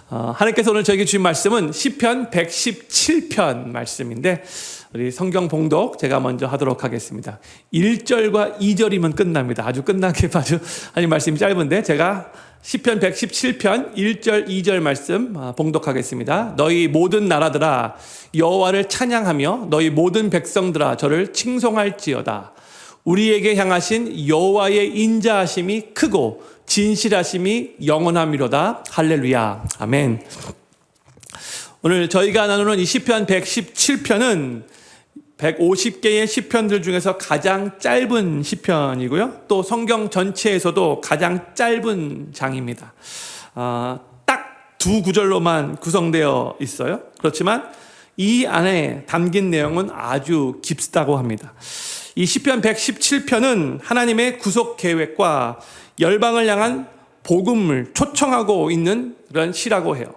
하나님께서 오늘 저에게 주신 말씀은 시편 117편 말씀인데 우리 성경 봉독 제가 먼저 하도록 하겠습니다. 1절과 2절이면 끝납니다. 아주 끝나게 아주 하나님 말씀이 짧은데 제가 시편 117편 1절 2절 말씀 봉독하겠습니다. 너희 모든 나라들아 여호와를 찬양하며 너희 모든 백성들아 저를 칭송할지어다. 우리에게 향하신 여호와의 인자하심이 크고 진실하심이 영원함이로다. 할렐루야. 아멘. 오늘 저희가 나누는 이 시편 117편은 150개의 시편들 중에서 가장 짧은 시편이고요. 또 성경 전체에서도 가장 짧은 장입니다. 딱 두 구절로만 구성되어 있어요. 그렇지만 이 안에 담긴 내용은 아주 깊다고 합니다. 이 시편 117편은 하나님의 구속 계획과 열방을 향한 복음을 초청하고 있는 그런 시라고 해요.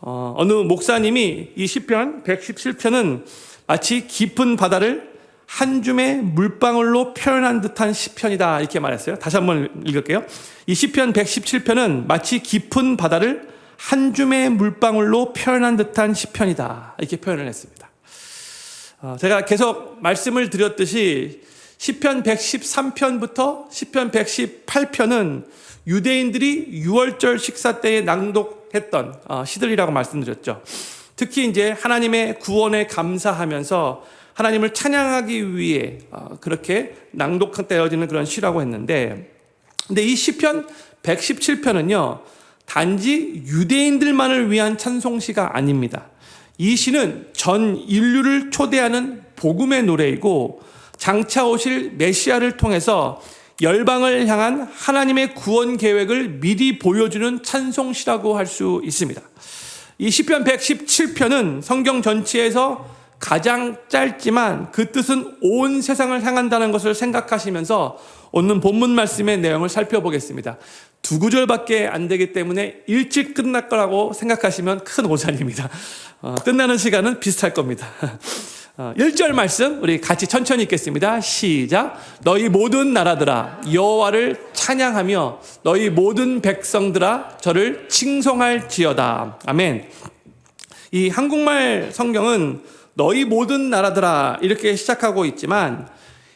어느 목사님이 이 시편 117편은 마치 깊은 바다를 한 줌의 물방울로 표현한 듯한 시편이다 이렇게 말했어요. 다시 한번 읽을게요. 이 시편 117편은 마치 깊은 바다를 한 줌의 물방울로 표현한 듯한 시편이다 이렇게 표현을 했습니다. 제가 계속 말씀을 드렸듯이 시편 113편부터 시편 118편은 유대인들이 유월절 식사 때에 낭독했던 시들이라고 말씀드렸죠. 특히 이제 하나님의 구원에 감사하면서 하나님을 찬양하기 위해 그렇게 낭독되어지는 그런 시라고 했는데, 근데 이 시편 117편은요 단지 유대인들만을 위한 찬송시가 아닙니다. 이 시는 전 인류를 초대하는 복음의 노래이고 장차 오실 메시아를 통해서 열방을 향한 하나님의 구원 계획을 미리 보여주는 찬송시라고 할 수 있습니다. 이 시편 117편은 성경 전체에서 가장 짧지만 그 뜻은 온 세상을 향한다는 것을 생각하시면서 오늘 본문 말씀의 내용을 살펴보겠습니다. 두 구절밖에 안 되기 때문에 일찍 끝날 거라고 생각하시면 큰 오산입니다. 끝나는 시간은 비슷할 겁니다. 1절 말씀 우리 같이 천천히 읽겠습니다. 시작. 너희 모든 나라들아 여호와를 찬양하며 너희 모든 백성들아 저를 칭송할지어다. 아멘. 이 한국말 성경은 너희 모든 나라들아 이렇게 시작하고 있지만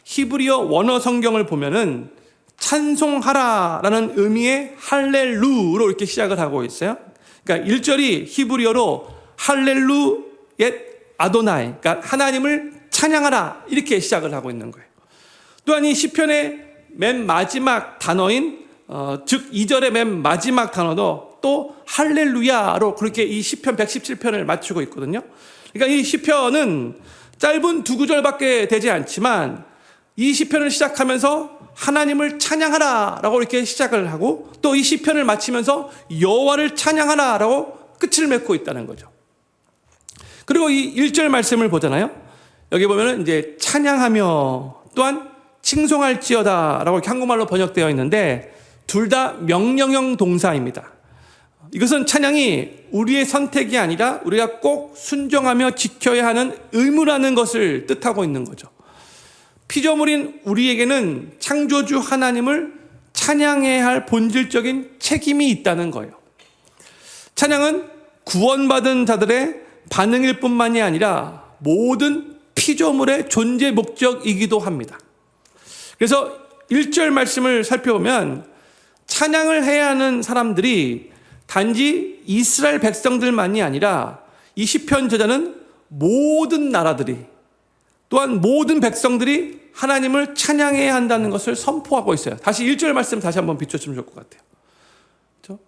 히브리어 원어 성경을 보면은 찬송하라라는 의미의 할렐루로 이렇게 시작을 하고 있어요. 그러니까 1절이 히브리어로 할렐루의 아도나이, 그러니까 하나님을 찬양하라 이렇게 시작을 하고 있는 거예요. 또한 이 시편의 맨 마지막 단어인 즉 2절의 맨 마지막 단어도 또 할렐루야로 그렇게 이 시편 117편을 맞추고 있거든요. 그러니까 이 시편은 짧은 두 구절밖에 되지 않지만 이 시편을 시작하면서 하나님을 찬양하라라고 이렇게 시작을 하고 또 이 시편을 마치면서 여호와를 찬양하라라고 끝을 맺고 있다는 거죠. 그리고 이 1절 말씀을 보잖아요. 여기 보면은 이제 찬양하며 또한 칭송할지어다라고 이렇게 한국말로 번역되어 있는데 둘 다 명령형 동사입니다. 이것은 찬양이 우리의 선택이 아니라 우리가 꼭 순종하며 지켜야 하는 의무라는 것을 뜻하고 있는 거죠. 피조물인 우리에게는 창조주 하나님을 찬양해야 할 본질적인 책임이 있다는 거예요. 찬양은 구원받은 자들의 반응일 뿐만이 아니라 모든 피조물의 존재 목적이기도 합니다. 그래서 1절 말씀을 살펴보면 찬양을 해야 하는 사람들이 단지 이스라엘 백성들만이 아니라 이 시편 저자는 모든 나라들이 또한 모든 백성들이 하나님을 찬양해야 한다는 것을 선포하고 있어요. 다시 1절 말씀 다시 한번 비춰주면 좋을 것 같아요. 그렇죠?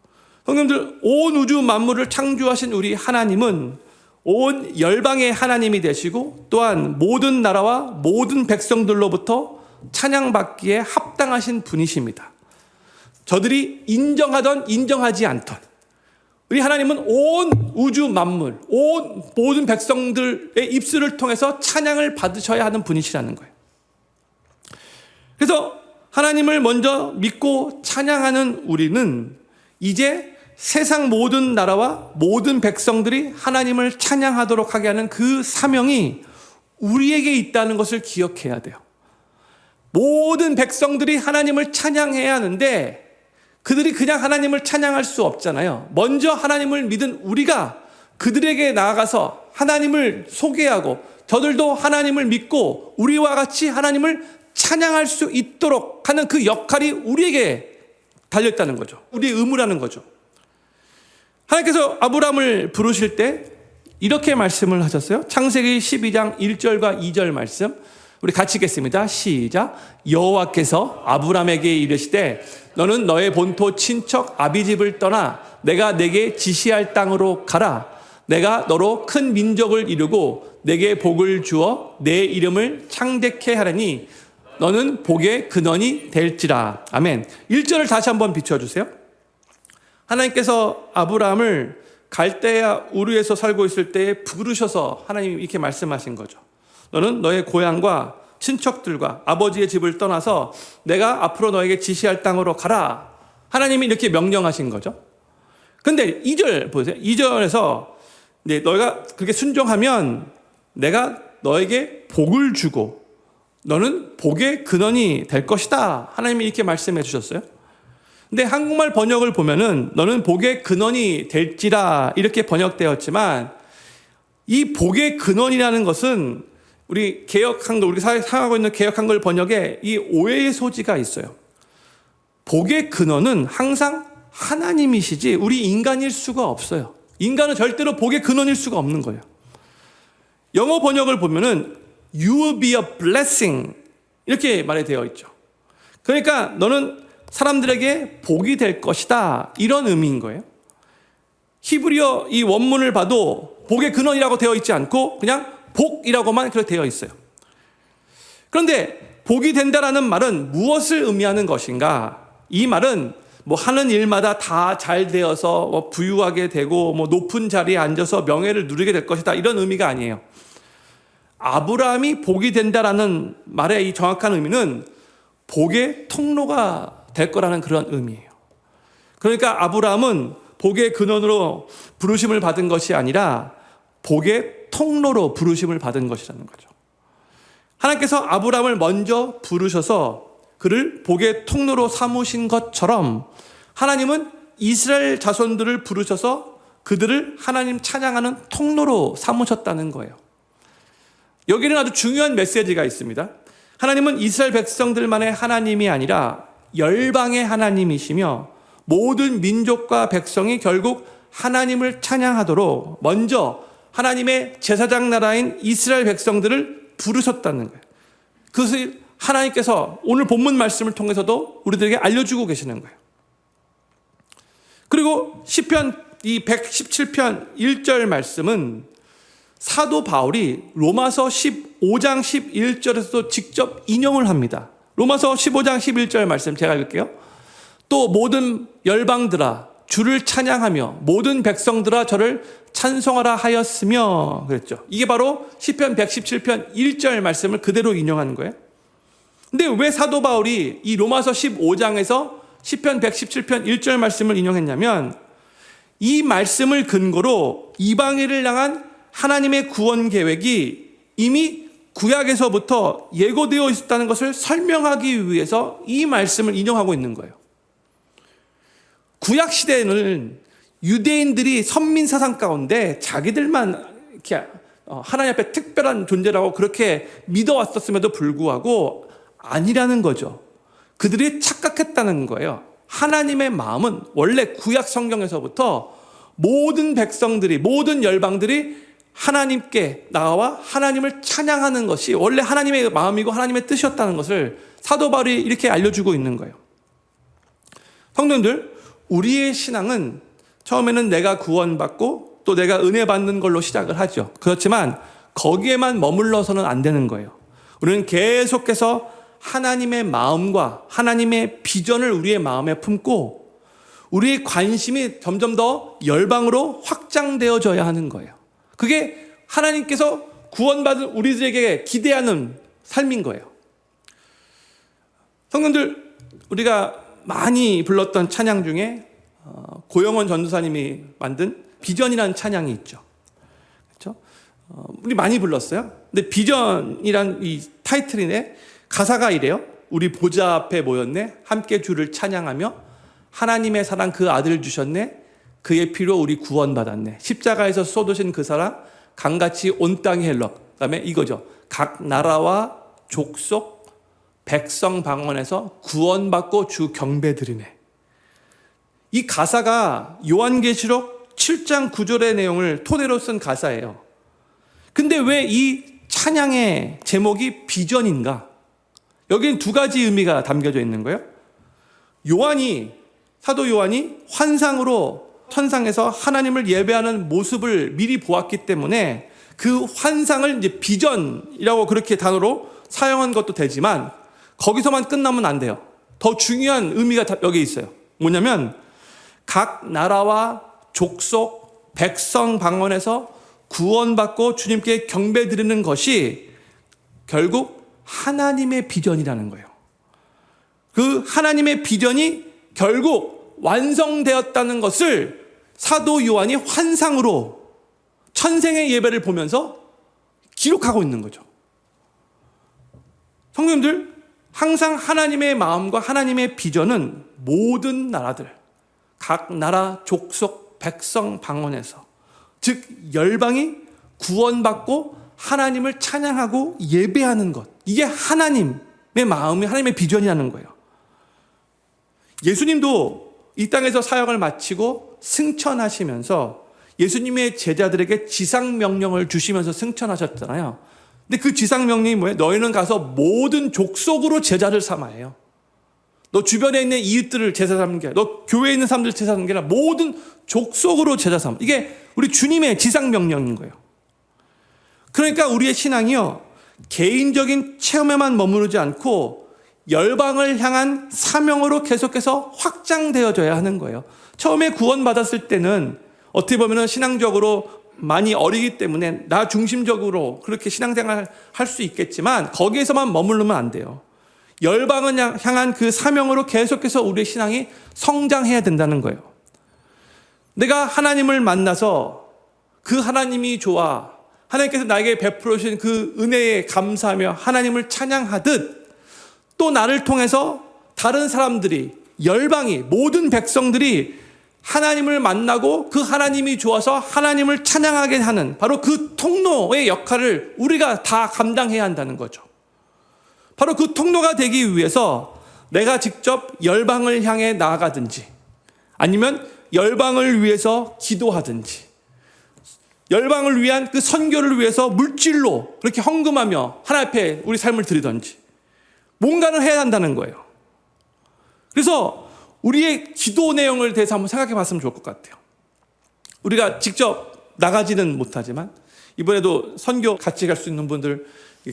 성령들 온 우주 만물을 창조하신 우리 하나님은 온 열방의 하나님이 되시고 또한 모든 나라와 모든 백성들로부터 찬양받기에 합당하신 분이십니다. 저들이 인정하던 인정하지 않던 우리 하나님은 온 우주 만물, 온 모든 백성들의 입술을 통해서 찬양을 받으셔야 하는 분이시라는 거예요. 그래서 하나님을 먼저 믿고 찬양하는 우리는 이제 세상 모든 나라와 모든 백성들이 하나님을 찬양하도록 하게 하는 그 사명이 우리에게 있다는 것을 기억해야 돼요. 모든 백성들이 하나님을 찬양해야 하는데 그들이 그냥 하나님을 찬양할 수 없잖아요. 먼저 하나님을 믿은 우리가 그들에게 나아가서 하나님을 소개하고 저들도 하나님을 믿고 우리와 같이 하나님을 찬양할 수 있도록 하는 그 역할이 우리에게 달려있다는 거죠. 우리의 의무라는 거죠. 하나님께서 아브라함을 부르실 때 이렇게 말씀을 하셨어요. 창세기 12장 1절과 2절 말씀 우리 같이 읽겠습니다. 시작. 여호와께서 아브라함에게 이르시되 너는 너의 본토 친척 아비집을 떠나 내가 내게 지시할 땅으로 가라. 내가 너로 큰 민족을 이루고 내게 복을 주어 내 이름을 창대케 하리니 너는 복의 근원이 될지라. 아멘. 1절을 다시 한번 비춰주세요. 하나님께서 아브라함을 갈대아 우르에서 살고 있을 때 부르셔서 하나님이 이렇게 말씀하신 거죠. 너는 너의 고향과 친척들과 아버지의 집을 떠나서 내가 앞으로 너에게 지시할 땅으로 가라. 하나님이 이렇게 명령하신 거죠. 근데 2절 보세요. 2절에서 너희가 그렇게 순종하면 내가 너에게 복을 주고 너는 복의 근원이 될 것이다. 하나님이 이렇게 말씀해 주셨어요. 근데 한국말 번역을 보면은 너는 복의 근원이 될지라 이렇게 번역되었지만 이 복의 근원이라는 것은 우리 개역한글, 우리 사용하고 있는 개역한글 번역에 이 오해의 소지가 있어요. 복의 근원은 항상 하나님이시지 우리 인간일 수가 없어요. 인간은 절대로 복의 근원일 수가 없는 거예요. 영어 번역을 보면은 You will be a blessing 이렇게 말이 되어 있죠. 그러니까 너는 사람들에게 복이 될 것이다 이런 의미인 거예요. 히브리어 이 원문을 봐도 복의 근원이라고 되어 있지 않고 그냥 복이라고만 그렇게 되어 있어요. 그런데 복이 된다라는 말은 무엇을 의미하는 것인가? 이 말은 뭐 하는 일마다 다 잘 되어서 뭐 부유하게 되고 뭐 높은 자리에 앉아서 명예를 누리게 될 것이다 이런 의미가 아니에요. 아브라함이 복이 된다라는 말의 이 정확한 의미는 복의 통로가 될 거라는 그런 의미예요. 그러니까 아브라함은 복의 근원으로 부르심을 받은 것이 아니라 복의 통로로 부르심을 받은 것이라는 거죠. 하나님께서 아브라함을 먼저 부르셔서 그를 복의 통로로 삼으신 것처럼 하나님은 이스라엘 자손들을 부르셔서 그들을 하나님 찬양하는 통로로 삼으셨다는 거예요. 여기는 아주 중요한 메시지가 있습니다. 하나님은 이스라엘 백성들만의 하나님이 아니라 열방의 하나님이시며 모든 민족과 백성이 결국 하나님을 찬양하도록 먼저 하나님의 제사장 나라인 이스라엘 백성들을 부르셨다는 거예요. 그것을 하나님께서 오늘 본문 말씀을 통해서도 우리들에게 알려주고 계시는 거예요. 그리고 시편 이 117편 1절 말씀은 사도 바울이 로마서 15장 11절에서도 직접 인용을 합니다. 로마서 15장 11절 말씀 제가 읽을게요. 또 모든 열방들아 주를 찬양하며 모든 백성들아 저를 찬송하라 하였으며 그랬죠. 이게 바로 시편 117편 1절 말씀을 그대로 인용하는 거예요. 근데 왜 사도 바울이 이 로마서 15장에서 시편 117편 1절 말씀을 인용했냐면 이 말씀을 근거로 이방인을 향한 하나님의 구원 계획이 이미 구약에서부터 예고되어 있었다는 것을 설명하기 위해서 이 말씀을 인용하고 있는 거예요. 구약 시대에는 유대인들이 선민 사상 가운데 자기들만 이렇게 하나님 앞에 특별한 존재라고 그렇게 믿어왔었음에도 불구하고 아니라는 거죠. 그들이 착각했다는 거예요. 하나님의 마음은 원래 구약 성경에서부터 모든 백성들이 모든 열방들이 하나님께 나와 하나님을 찬양하는 것이 원래 하나님의 마음이고 하나님의 뜻이었다는 것을 사도 바울이 이렇게 알려주고 있는 거예요. 성도님들, 우리의 신앙은 처음에는 내가 구원받고 또 내가 은혜 받는 걸로 시작을 하죠. 그렇지만 거기에만 머물러서는 안 되는 거예요. 우리는 계속해서 하나님의 마음과 하나님의 비전을 우리의 마음에 품고 우리의 관심이 점점 더 열방으로 확장되어져야 하는 거예요. 그게 하나님께서 구원받은 우리들에게 기대하는 삶인 거예요. 성도님들, 우리가 많이 불렀던 찬양 중에 고영원 전도사님이 만든 비전이라는 찬양이 있죠. 그렇죠? 우리 많이 불렀어요. 근데 비전이란 이 타이틀이네. 가사가 이래요. 우리 보좌 앞에 모였네. 함께 주를 찬양하며 하나님의 사랑 그 아들을 주셨네. 그의 피로 우리 구원받았네. 십자가에서 쏟으신 그 사랑 강같이 온 땅에 흘러. 그다음에 이거죠. 각 나라와 족속 백성 방언에서 구원받고 주 경배드리네. 이 가사가 요한계시록 7장 9절의 내용을 토대로 쓴 가사예요. 근데 왜 이 찬양의 제목이 비전인가? 여기는 두 가지 의미가 담겨져 있는 거예요. 사도 요한이 환상으로 천상에서 하나님을 예배하는 모습을 미리 보았기 때문에 그 환상을 이제 비전이라고 그렇게 단어로 사용한 것도 되지만 거기서만 끝나면 안 돼요. 더 중요한 의미가 여기 있어요. 뭐냐면 각 나라와 족속, 백성 방언에서 구원받고 주님께 경배드리는 것이 결국 하나님의 비전이라는 거예요. 그 하나님의 비전이 결국 완성되었다는 것을 사도 요한이 환상으로 천생의 예배를 보면서 기록하고 있는 거죠. 성도님들, 항상 하나님의 마음과 하나님의 비전은 모든 나라들, 각 나라, 족속, 백성, 방언에서, 즉 열방이 구원받고 하나님을 찬양하고 예배하는 것, 이게 하나님의 마음이 하나님의 비전이라는 거예요. 예수님도 이 땅에서 사역을 마치고 승천하시면서 예수님의 제자들에게 지상명령을 주시면서 승천하셨잖아요. 근데 그 지상명령이 뭐예요? 너희는 가서 모든 족속으로 제자를 삼아요. 너 주변에 있는 이웃들을 제자 삼는 게 아니라, 너 교회에 있는 사람들 제자 삼는 게 아니라 모든 족속으로 제자 삼아. 이게 우리 주님의 지상명령인 거예요. 그러니까 우리의 신앙이요, 개인적인 체험에만 머무르지 않고 열방을 향한 사명으로 계속해서 확장되어져야 하는 거예요. 처음에 구원받았을 때는 어떻게 보면 신앙적으로 많이 어리기 때문에 나 중심적으로 그렇게 신앙생활 할 수 있겠지만 거기에서만 머무르면 안 돼요. 열방을 향한 그 사명으로 계속해서 우리의 신앙이 성장해야 된다는 거예요. 내가 하나님을 만나서 그 하나님이 좋아, 하나님께서 나에게 베풀어 주신 그 은혜에 감사하며 하나님을 찬양하듯 또 나를 통해서 다른 사람들이, 열방이, 모든 백성들이 하나님을 만나고 그 하나님이 좋아서 하나님을 찬양하게 하는 바로 그 통로의 역할을 우리가 다 감당해야 한다는 거죠. 바로 그 통로가 되기 위해서 내가 직접 열방을 향해 나아가든지 아니면 열방을 위해서 기도하든지 열방을 위한 그 선교를 위해서 물질로 그렇게 헌금하며 하나님 앞에 우리 삶을 드리든지 뭔가를 해야 한다는 거예요. 그래서 우리의 기도 내용을 대해서 한번 생각해 봤으면 좋을 것 같아요. 우리가 직접 나가지는 못하지만 이번에도 선교 같이 갈 수 있는 분들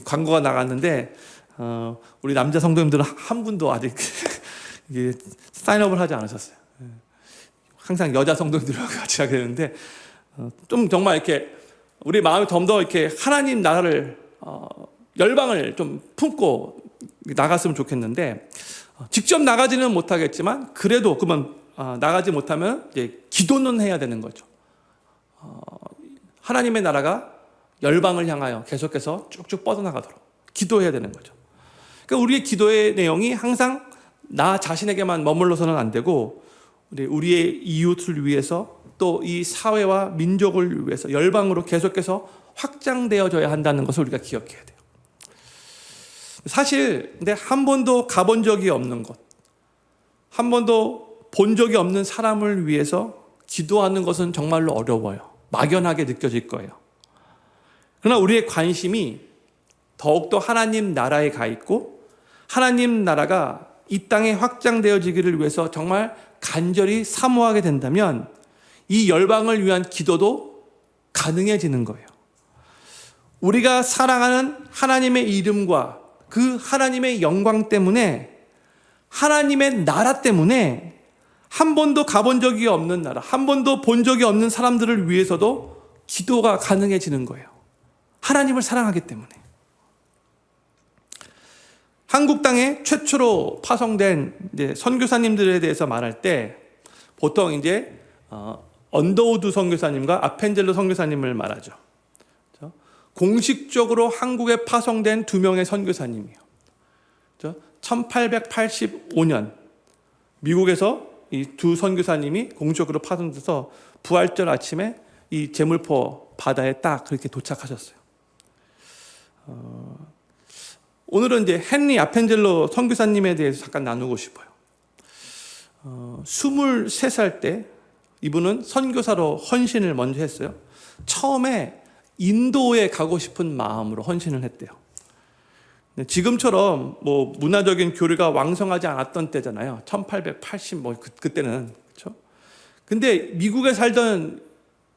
광고가 나갔는데 우리 남자 성도님들은 한 분도 아직 사인업을 하지 않으셨어요. 항상 여자 성도님들하고 같이 하게 되는데 좀 정말 이렇게 우리 마음이 좀 더 이렇게 하나님 나라를 열방을 좀 품고 나갔으면 좋겠는데 직접 나가지는 못하겠지만 그래도 그러면 나가지 못하면 이제 기도는 해야 되는 거죠. 하나님의 나라가 열방을 향하여 계속해서 쭉쭉 뻗어나가도록 기도해야 되는 거죠. 그러니까 우리의 기도의 내용이 항상 나 자신에게만 머물러서는 안 되고 우리의 이웃을 위해서 또 이 사회와 민족을 위해서 열방으로 계속해서 확장되어져야 한다는 것을 우리가 기억해야 돼요. 사실 근데 한 번도 가본 적이 없는 곳, 한 번도 본 적이 없는 사람을 위해서 기도하는 것은 정말로 어려워요. 막연하게 느껴질 거예요. 그러나 우리의 관심이 더욱더 하나님 나라에 가 있고 하나님 나라가 이 땅에 확장되어지기를 위해서 정말 간절히 사모하게 된다면 이 열방을 위한 기도도 가능해지는 거예요. 우리가 사랑하는 하나님의 이름과 그 하나님의 영광 때문에 하나님의 나라 때문에 한 번도 가본 적이 없는 나라, 한 번도 본 적이 없는 사람들을 위해서도 기도가 가능해지는 거예요. 하나님을 사랑하기 때문에. 한국 땅에 최초로 파송된 이제 선교사님들에 대해서 말할 때 보통 이제 언더우드 선교사님과 아펜젤로 선교사님을 말하죠. 공식적으로 한국에 파송된 두 명의 선교사님이에요. 1885년 미국에서 이 두 선교사님이 공적으로 파송돼서 부활절 아침에 이 제물포 바다에 딱 그렇게 도착하셨어요. 오늘은 이제 헨리 아펜젤로 선교사님에 대해서 잠깐 나누고 싶어요. 23살 때 이분은 선교사로 헌신을 먼저 했어요. 처음에 인도에 가고 싶은 마음으로 헌신을 했대요. 지금처럼 뭐 문화적인 교류가 왕성하지 않았던 때잖아요. 1880 그때는. 그렇죠? 근데 미국에 살던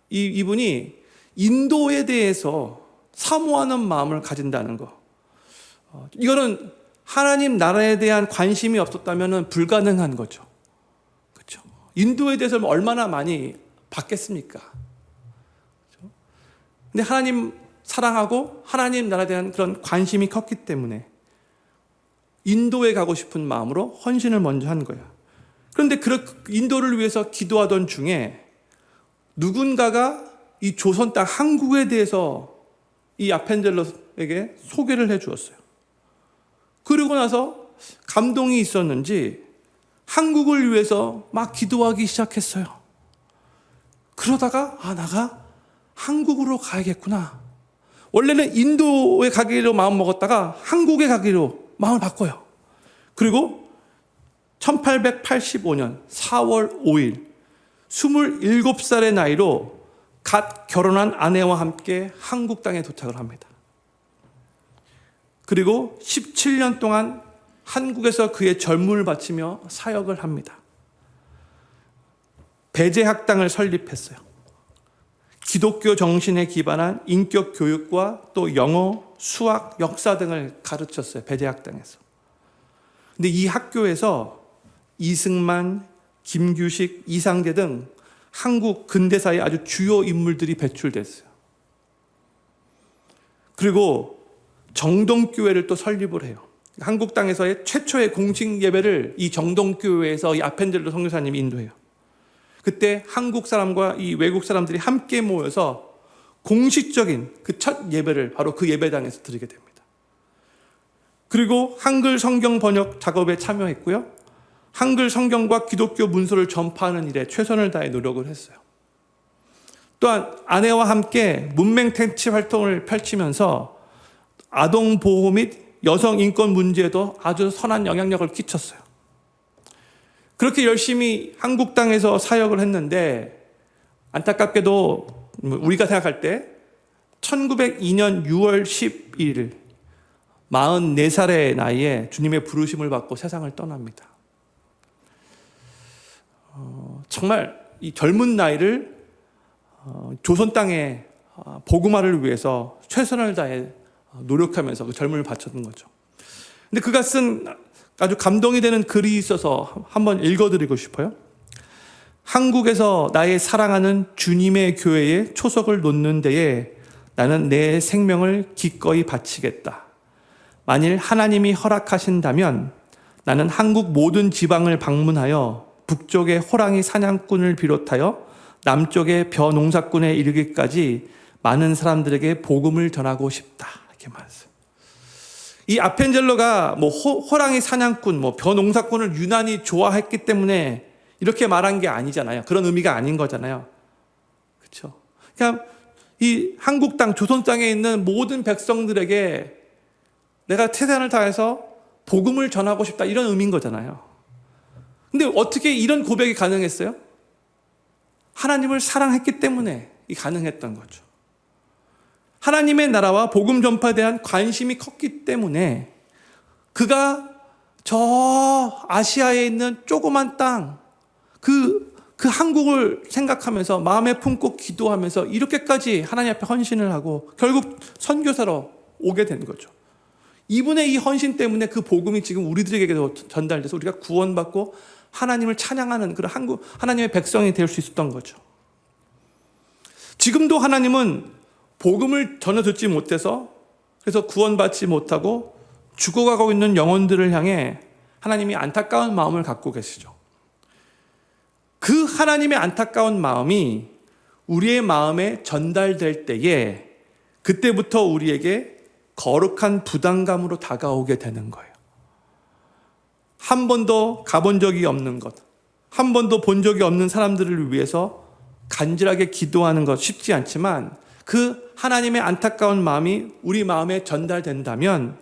이분이 인도에 대해서 사모하는 마음을 가진다는 거. 이거는 하나님 나라에 대한 관심이 없었다면 불가능한 거죠. 그렇죠? 인도에 대해서 얼마나 많이 받겠습니까? 그렇죠? 근데 하나님 사랑하고 하나님 나라에 대한 그런 관심이 컸기 때문에 인도에 가고 싶은 마음으로 헌신을 먼저 한 거야. 그런데 인도를 위해서 기도하던 중에 누군가가 이 조선 땅 한국에 대해서 이 아펜젤로에게 소개를 해 주었어요. 그러고 나서 감동이 있었는지 한국을 위해서 막 기도하기 시작했어요. 그러다가 내가 한국으로 가야겠구나. 원래는 인도에 가기로 마음 먹었다가 한국에 가기로 마음을 바꿔요. 그리고 1885년 4월 5일 27살의 나이로 갓 결혼한 아내와 함께 한국 땅에 도착을 합니다. 그리고 17년 동안 한국에서 그의 젊음을 바치며 사역을 합니다. 배제학당을 설립했어요. 기독교 정신에 기반한 인격 교육과 또 영어, 수학, 역사 등을 가르쳤어요. 배제학당에서. 근데 이 학교에서 이승만, 김규식, 이상재 등 한국 근대사의 아주 주요 인물들이 배출됐어요. 그리고 정동교회를 또 설립을 해요. 한국 땅에서의 최초의 공식 예배를 이 정동교회에서 이 아펜젤로 선교사님이 인도해요. 그때 한국 사람과 이 외국 사람들이 함께 모여서 공식적인 그 첫 예배를 바로 그 예배당에서 드리게 됩니다. 그리고 한글 성경 번역 작업에 참여했고요. 한글 성경과 기독교 문서를 전파하는 일에 최선을 다해 노력을 했어요. 또한 아내와 함께 문맹 텐치 활동을 펼치면서 아동 보호 및 여성 인권 문제에도 아주 선한 영향력을 끼쳤어요. 그렇게 열심히 한국 땅에서 사역을 했는데 안타깝게도 우리가 생각할 때 1902년 6월 11일 44살의 나이에 주님의 부르심을 받고 세상을 떠납니다. 정말 이 젊은 나이를 조선 땅에 복음화를 위해서 최선을 다해 노력하면서 그 젊음을 바쳤던 거죠. 근데 그가 쓴 아주 감동이 되는 글이 있어서 한번 읽어드리고 싶어요. 한국에서 나의 사랑하는 주님의 교회에 초석을 놓는 데에 나는 내 생명을 기꺼이 바치겠다. 만일 하나님이 허락하신다면 나는 한국 모든 지방을 방문하여 북쪽의 호랑이 사냥꾼을 비롯하여 남쪽의 벼 농사꾼에 이르기까지 많은 사람들에게 복음을 전하고 싶다. 이렇게 말했어요. 이 아펜젤로가 호랑이 사냥꾼, 벼 농사꾼을 유난히 좋아했기 때문에 이렇게 말한 게 아니잖아요. 그런 의미가 아닌 거잖아요. 그렇죠? 그러니까 이 한국 땅, 조선 땅에 있는 모든 백성들에게 내가 최선을 다해서 복음을 전하고 싶다 이런 의미인 거잖아요. 근데 어떻게 이런 고백이 가능했어요? 하나님을 사랑했기 때문에 가능했던 거죠. 하나님의 나라와 복음 전파에 대한 관심이 컸기 때문에 그가 저 아시아에 있는 조그만 땅, 그 한국을 생각하면서 마음에 품고 기도하면서 이렇게까지 하나님 앞에 헌신을 하고 결국 선교사로 오게 된 거죠. 이분의 이 헌신 때문에 그 복음이 지금 우리들에게도 전달돼서 우리가 구원받고 하나님을 찬양하는 그런 하나님의 백성이 될 수 있었던 거죠. 지금도 하나님은 복음을 전혀 듣지 못해서 그래서 구원받지 못하고 죽어가고 있는 영혼들을 향해 하나님이 안타까운 마음을 갖고 계시죠. 그 하나님의 안타까운 마음이 우리의 마음에 전달될 때에 그때부터 우리에게 거룩한 부담감으로 다가오게 되는 거예요. 한 번도 가본 적이 없는 것, 한 번도 본 적이 없는 사람들을 위해서 간절하게 기도하는 것 쉽지 않지만 그 하나님의 안타까운 마음이 우리 마음에 전달된다면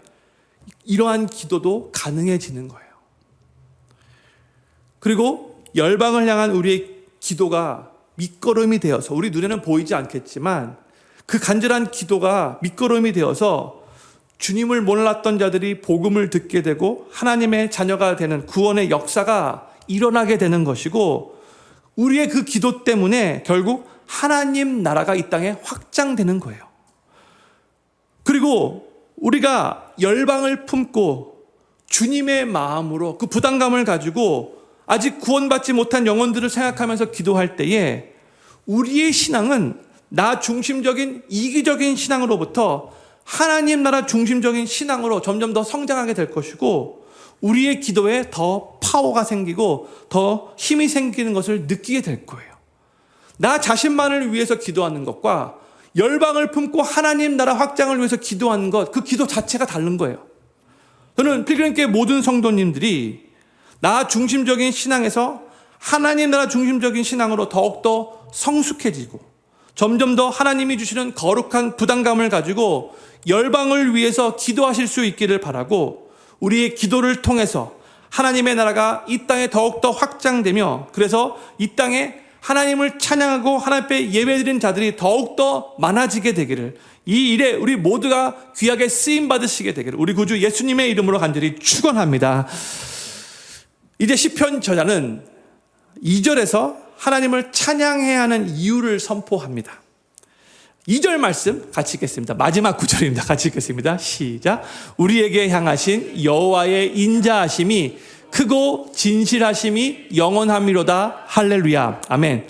이러한 기도도 가능해지는 거예요. 그리고 열방을 향한 우리의 기도가 밑거름이 되어서 우리 눈에는 보이지 않겠지만 그 간절한 기도가 밑거름이 되어서 주님을 몰랐던 자들이 복음을 듣게 되고 하나님의 자녀가 되는 구원의 역사가 일어나게 되는 것이고 우리의 그 기도 때문에 결국 하나님 나라가 이 땅에 확장되는 거예요. 그리고 우리가 열방을 품고 주님의 마음으로 그 부담감을 가지고 아직 구원받지 못한 영혼들을 생각하면서 기도할 때에 우리의 신앙은 나 중심적인 이기적인 신앙으로부터 하나님 나라 중심적인 신앙으로 점점 더 성장하게 될 것이고 우리의 기도에 더 파워가 생기고 더 힘이 생기는 것을 느끼게 될 거예요. 나 자신만을 위해서 기도하는 것과 열방을 품고 하나님 나라 확장을 위해서 기도하는 것, 그 기도 자체가 다른 거예요. 저는 필그림교회 모든 성도님들이 나 중심적인 신앙에서 하나님 나라 중심적인 신앙으로 더욱더 성숙해지고 점점 더 하나님이 주시는 거룩한 부담감을 가지고 열방을 위해서 기도하실 수 있기를 바라고 우리의 기도를 통해서 하나님의 나라가 이 땅에 더욱더 확장되며 그래서 이 땅에 하나님을 찬양하고 하나님 앞에 예배드리는 자들이 더욱더 많아지게 되기를 이 일에 우리 모두가 귀하게 쓰임받으시게 되기를 우리 구주 예수님의 이름으로 간절히 축원합니다. 이제 시편 저자는 2절에서 하나님을 찬양해야 하는 이유를 선포합니다. 2절 말씀 같이 읽겠습니다. 마지막 구절입니다. 같이 읽겠습니다. 시작. 우리에게 향하신 여호와의 인자하심이 크고 진실하심이 영원함이로다. 할렐루야. 아멘.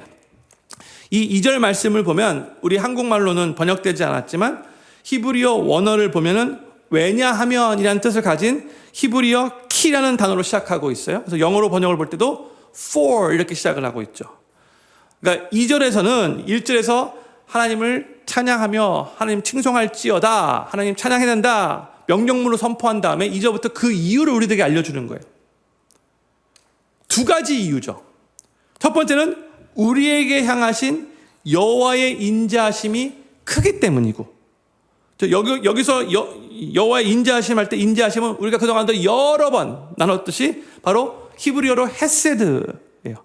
이 2절 말씀을 보면 우리 한국말로는 번역되지 않았지만 히브리어 원어를 보면은 왜냐하면이라는 뜻을 가진 히브리어 키라는 단어로 시작하고 있어요. 그래서 영어로 번역을 볼 때도 for 이렇게 시작을 하고 있죠. 그러니까 2절에서는 1절에서 하나님을 찬양하며 하나님 칭송할지어다, 하나님 찬양해야 된다 명령문으로 선포한 다음에 2절부터 그 이유를 우리들에게 알려주는 거예요. 두 가지 이유죠. 첫 번째는 우리에게 향하신 여호와의 인자하심이 크기 때문이고, 여기서 여호와의 인자하심 할 때 인자하심은 우리가 그동안도 여러 번 나눴듯이 바로 히브리어로 헤세드예요.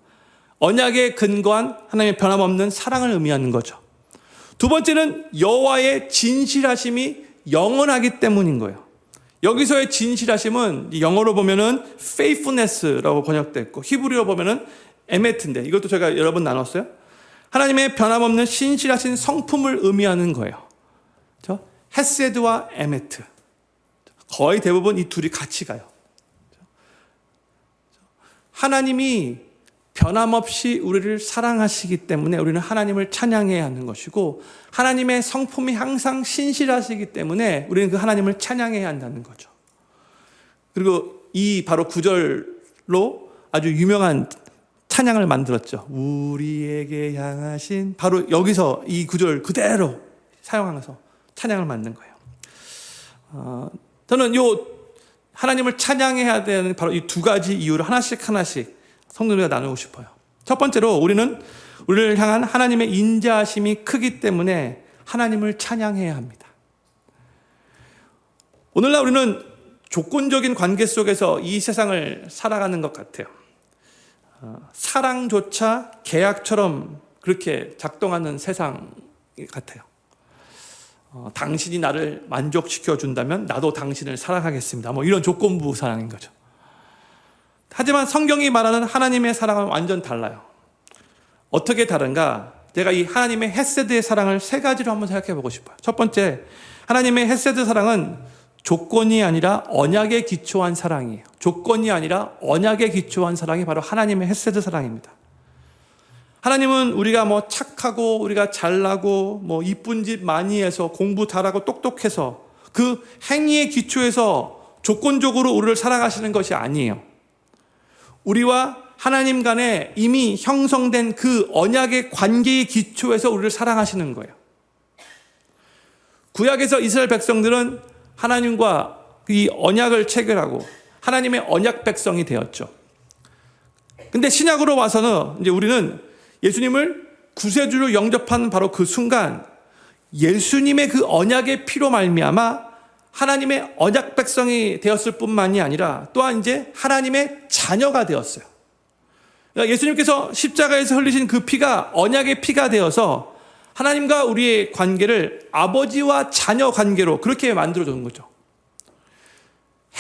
언약에 근거한 하나님의 변함없는 사랑을 의미하는 거죠. 두 번째는 여호와의 진실하심이 영원하기 때문인 거예요. 여기서의 진실하심은 영어로 보면은 faithfulness라고 번역됐고 히브리어로 보면은 에메트인데 이것도 제가 여러 번 나눴어요. 하나님의 변함없는 신실하신 성품을 의미하는 거예요. 그렇죠? 헤세드와 에메트. 거의 대부분 이 둘이 같이 가요. 하나님이 변함없이 우리를 사랑하시기 때문에 우리는 하나님을 찬양해야 하는 것이고 하나님의 성품이 항상 신실하시기 때문에 우리는 그 하나님을 찬양해야 한다는 거죠. 그리고 이 바로 9절로 아주 유명한 찬양을 만들었죠. 우리에게 향하신 바로 여기서 이 9절 그대로 사용하면서 찬양을 만든 거예요. 저는 요 하나님을 찬양해야 되는 바로 이 두 가지 이유를 하나씩 성도들과 나누고 싶어요. 첫 번째로 우리를 향한 하나님의 인자하심이 크기 때문에 하나님을 찬양해야 합니다. 오늘날 우리는 조건적인 관계 속에서 이 세상을 살아가는 것 같아요. 사랑조차 계약처럼 그렇게 작동하는 세상 같아요. 당신이 나를 만족시켜 준다면 나도 당신을 사랑하겠습니다. 뭐 이런 조건부 사랑인 거죠. 하지만 성경이 말하는 하나님의 사랑은 완전 달라요. 어떻게 다른가? 제가 이 하나님의 헤세드의 사랑을 세 가지로 한번 생각해 보고 싶어요. 첫 번째, 하나님의 헤세드 사랑은 조건이 아니라 언약에 기초한 사랑이에요. 조건이 아니라 언약에 기초한 사랑이 바로 하나님의 헤세드 사랑입니다. 하나님은 우리가 뭐 착하고 우리가 잘나고 뭐 이쁜 짓 많이 해서 공부 잘하고 똑똑해서 그 행위의 기초에서 조건적으로 우리를 사랑하시는 것이 아니에요. 우리와 하나님 간에 이미 형성된 그 언약의 관계의 기초에서 우리를 사랑하시는 거예요. 구약에서 이스라엘 백성들은 하나님과 이 언약을 체결하고 하나님의 언약 백성이 되었죠. 근데 신약으로 와서는 이제 우리는 예수님을 구세주로 영접한 바로 그 순간 예수님의 그 언약의 피로 말미암아 하나님의 언약 백성이 되었을 뿐만이 아니라 또한 이제 하나님의 자녀가 되었어요. 그러니까 예수님께서 십자가에서 흘리신 그 피가 언약의 피가 되어서 하나님과 우리의 관계를 아버지와 자녀 관계로 그렇게 만들어주는 거죠.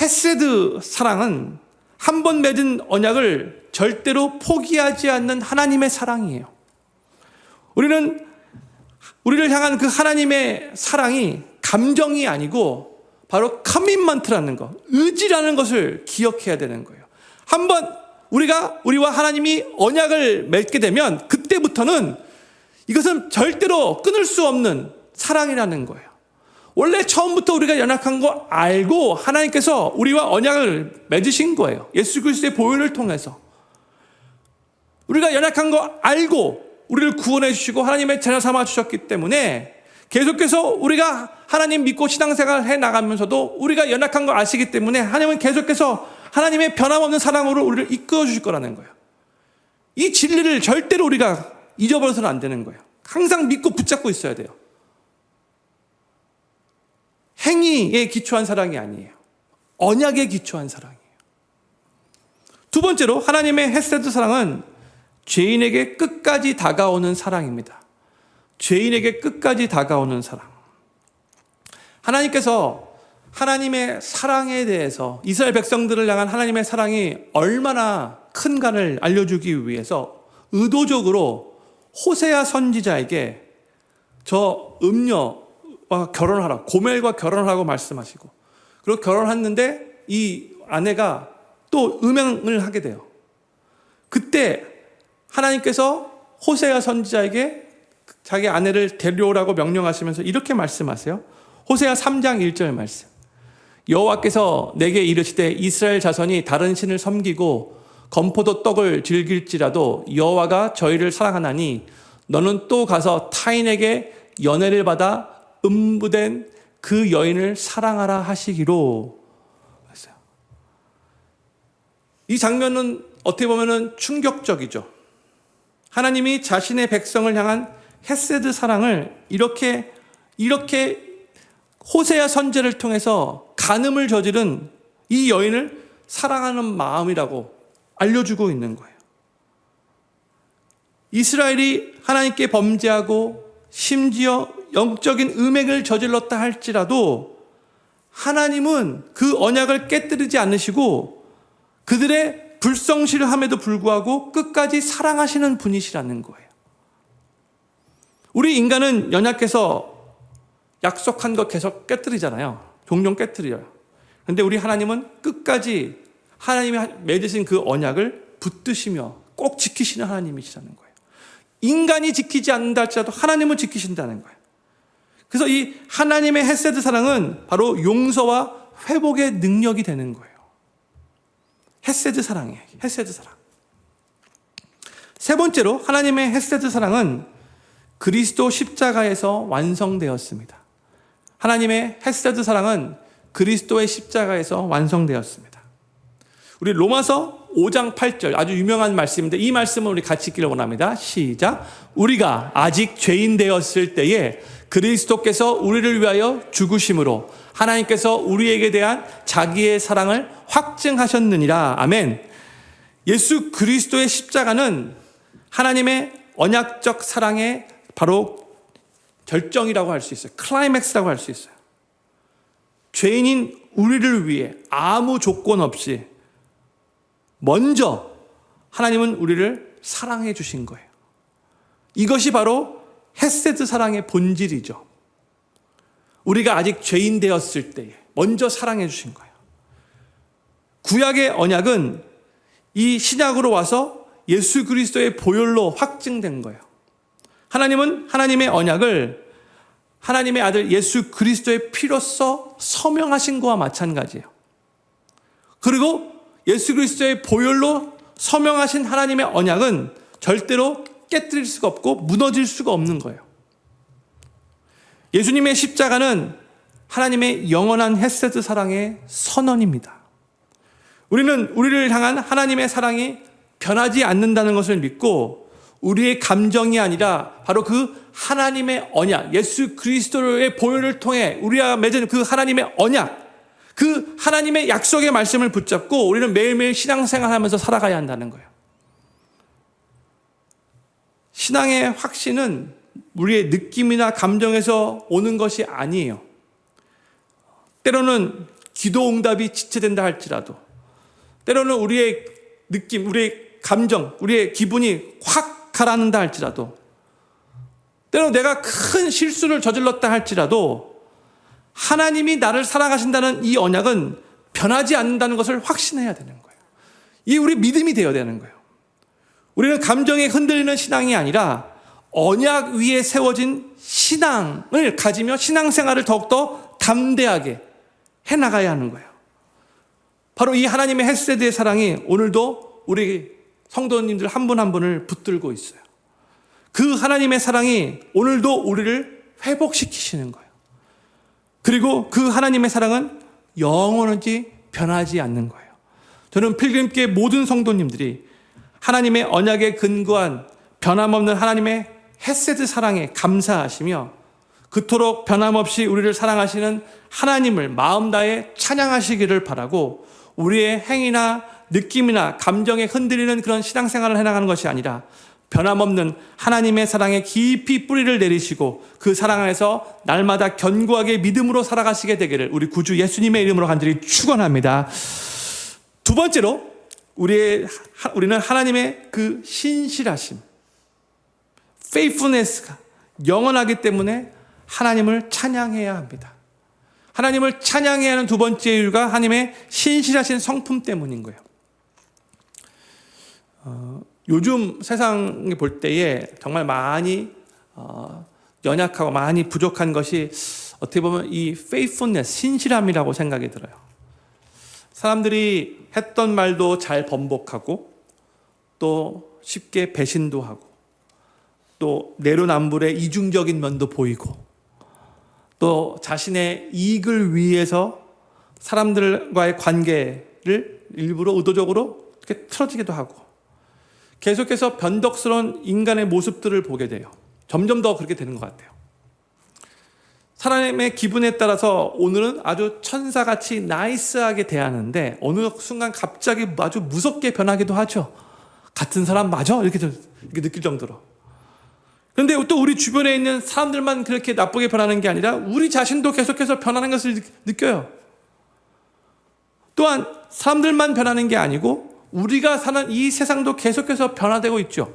헤세드 사랑은 한 번 맺은 언약을 절대로 포기하지 않는 하나님의 사랑이에요. 우리를 향한 그 하나님의 사랑이 감정이 아니고 바로 커밋먼트라는 것, 의지라는 것을 기억해야 되는 거예요. 한번 우리와 하나님이 언약을 맺게 되면 그때부터는 이것은 절대로 끊을 수 없는 사랑이라는 거예요. 원래 처음부터 우리가 연약한 거 알고 하나님께서 우리와 언약을 맺으신 거예요. 예수 그리스도의 보혈을 통해서. 우리가 연약한 거 알고 우리를 구원해 주시고 하나님의 자녀 삼아 주셨기 때문에 계속해서 우리가 하나님 믿고 신앙생활을 해 나가면서도 우리가 연약한 거 아시기 때문에 하나님은 계속해서 하나님의 변함없는 사랑으로 우리를 이끌어 주실 거라는 거예요. 이 진리를 절대로 우리가 잊어버려서는 안 되는 거예요. 항상 믿고 붙잡고 있어야 돼요. 행위에 기초한 사랑이 아니에요. 언약에 기초한 사랑이에요. 두 번째로 하나님의 헤세드 사랑은 죄인에게 끝까지 다가오는 사랑입니다. 죄인에게 끝까지 다가오는 사랑. 하나님께서 하나님의 사랑에 대해서 이스라엘 백성들을 향한 하나님의 사랑이 얼마나 큰가를 알려주기 위해서 의도적으로 호세아 선지자에게 저 음녀와 결혼하라, 고멜과 결혼하라고 말씀하시고, 그리고 결혼했는데 이 아내가 또 음행을 하게 돼요. 그때 하나님께서 호세아 선지자에게 자기 아내를 데려오라고 명령하시면서 이렇게 말씀하세요. 호세아 3장 1절 말씀. 여호와께서 내게 이르시되 이스라엘 자손이 다른 신을 섬기고 건포도 떡을 즐길지라도 여호와가 저희를 사랑하나니 너는 또 가서 타인에게 연애를 받아 음부된 그 여인을 사랑하라 하시기로 했어요. 이 장면은 어떻게 보면 충격적이죠. 하나님이 자신의 백성을 향한 헤세드 사랑을 이렇게 호세아 선지자를 통해서 간음을 저지른 이 여인을 사랑하는 마음이라고 알려주고 있는 거예요. 이스라엘이 하나님께 범죄하고 심지어 영적인 음행을 저질렀다 할지라도 하나님은 그 언약을 깨뜨리지 않으시고 그들의 불성실을 함에도 불구하고 끝까지 사랑하시는 분이시라는 거예요. 우리 인간은 연약해서 약속한 거 계속 깨뜨리잖아요. 종종 깨뜨려요. 그런데 우리 하나님은 끝까지 하나님이 맺으신 그 언약을 붙드시며 꼭 지키시는 하나님이시라는 거예요. 인간이 지키지 않는다 할지라도 하나님은 지키신다는 거예요. 그래서 이 하나님의 헤세드 사랑은 바로 용서와 회복의 능력이 되는 거예요. 헤세드 사랑이에요. 헤세드 사랑. 세 번째로 하나님의 헤세드 사랑은 그리스도 십자가에서 완성되었습니다. 하나님의 헤세드 사랑은 그리스도의 십자가에서 완성되었습니다. 우리 로마서 5장 8절 아주 유명한 말씀인데 이 말씀을 우리 같이 읽기를 원합니다. 시작. 우리가 아직 죄인 되었을 때에 그리스도께서 우리를 위하여 죽으심으로 하나님께서 우리에게 대한 자기의 사랑을 확증하셨느니라. 아멘. 예수 그리스도의 십자가는 하나님의 언약적 사랑의 바로 결정이라고 할 수 있어요. 클라이맥스라고 할 수 있어요. 죄인인 우리를 위해 아무 조건 없이 먼저 하나님은 우리를 사랑해 주신 거예요. 이것이 바로 헤세드 사랑의 본질이죠. 우리가 아직 죄인 되었을 때에 먼저 사랑해 주신 거예요. 구약의 언약은 이 신약으로 와서 예수 그리스도의 보혈로 확증된 거예요. 하나님은 하나님의 언약을 하나님의 아들 예수 그리스도의 피로써 서명하신 것과 마찬가지예요. 그리고 예수 그리스도의 보혈로 서명하신 하나님의 언약은 절대로 깨뜨릴 수가 없고 무너질 수가 없는 거예요. 예수님의 십자가는 하나님의 영원한 헤세드 사랑의 선언입니다. 우리는 우리를 향한 하나님의 사랑이 변하지 않는다는 것을 믿고 우리의 감정이 아니라 바로 그 하나님의 언약, 예수 그리스도의 보혈을 통해 우리가 맺은 그 하나님의 언약, 그 하나님의 약속의 말씀을 붙잡고 우리는 매일매일 신앙생활하면서 살아가야 한다는 거예요. 신앙의 확신은 우리의 느낌이나 감정에서 오는 것이 아니에요. 때로는 기도 응답이 지체된다 할지라도, 때로는 우리의 느낌, 우리의 감정, 우리의 기분이 확 가라앉는다 할지라도, 때로는 내가 큰 실수를 저질렀다 할지라도 하나님이 나를 사랑하신다는 이 언약은 변하지 않는다는 것을 확신해야 되는 거예요. 이 우리 믿음이 되어야 되는 거예요. 우리는 감정에 흔들리는 신앙이 아니라 언약 위에 세워진 신앙을 가지며 신앙생활을 더욱더 담대하게 해나가야 하는 거예요. 바로 이 하나님의 헤세드의 사랑이 오늘도 우리 성도님들 한 분 한 분을 붙들고 있어요. 그 하나님의 사랑이 오늘도 우리를 회복시키시는 거예요. 그리고 그 하나님의 사랑은 영원히 변하지 않는 거예요. 저는 필그림교회 모든 성도님들이 하나님의 언약에 근거한 변함없는 하나님의 헤세드 사랑에 감사하시며 그토록 변함없이 우리를 사랑하시는 하나님을 마음 다해 찬양하시기를 바라고, 우리의 행위나 느낌이나 감정에 흔들리는 그런 신앙생활을 해나가는 것이 아니라 변함없는 하나님의 사랑에 깊이 뿌리를 내리시고 그 사랑 안에서 날마다 견고하게 믿음으로 살아가시게 되기를 우리 구주 예수님의 이름으로 간절히 축원합니다. 두 번째로 우리는 하나님의 그 신실하심, faithfulness가 영원하기 때문에 하나님을 찬양해야 합니다. 하나님을 찬양해야 하는 두 번째 이유가 하나님의 신실하신 성품 때문인 거예요. 요즘 세상에 볼 때에 정말 많이 연약하고 많이 부족한 것이 어떻게 보면 이 faithfulness, 신실함이라고 생각이 들어요. 사람들이 했던 말도 잘 번복하고 또 쉽게 배신도 하고 또 내로남불의 이중적인 면도 보이고 또 자신의 이익을 위해서 사람들과의 관계를 일부러 의도적으로 이렇게 틀어지기도 하고 계속해서 변덕스러운 인간의 모습들을 보게 돼요. 점점 더 그렇게 되는 것 같아요. 사람의 기분에 따라서 오늘은 아주 천사같이 나이스하게 대하는데 어느 순간 갑자기 아주 무섭게 변하기도 하죠. 같은 사람 맞아? 이렇게 느낄 정도로. 그런데 또 우리 주변에 있는 사람들만 그렇게 나쁘게 변하는 게 아니라 우리 자신도 계속해서 변하는 것을 느껴요. 또한 사람들만 변하는 게 아니고 우리가 사는 이 세상도 계속해서 변화되고 있죠.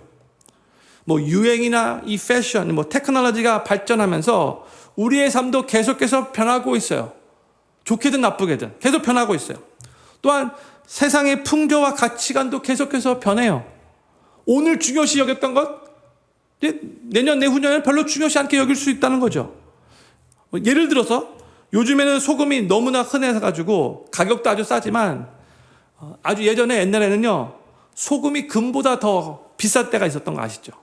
뭐 유행이나 이 패션, 뭐 테크놀로지가 발전하면서 우리의 삶도 계속해서 변하고 있어요. 좋게든 나쁘게든 계속 변하고 있어요. 또한 세상의 풍조와 가치관도 계속해서 변해요. 오늘 중요시 여겼던 것 내년 내후년에 별로 중요시 않게 여길 수 있다는 거죠. 예를 들어서 요즘에는 소금이 너무나 흔해가지고 가격도 아주 싸지만 아주 옛날에는요 소금이 금보다 더 비쌀 때가 있었던 거 아시죠?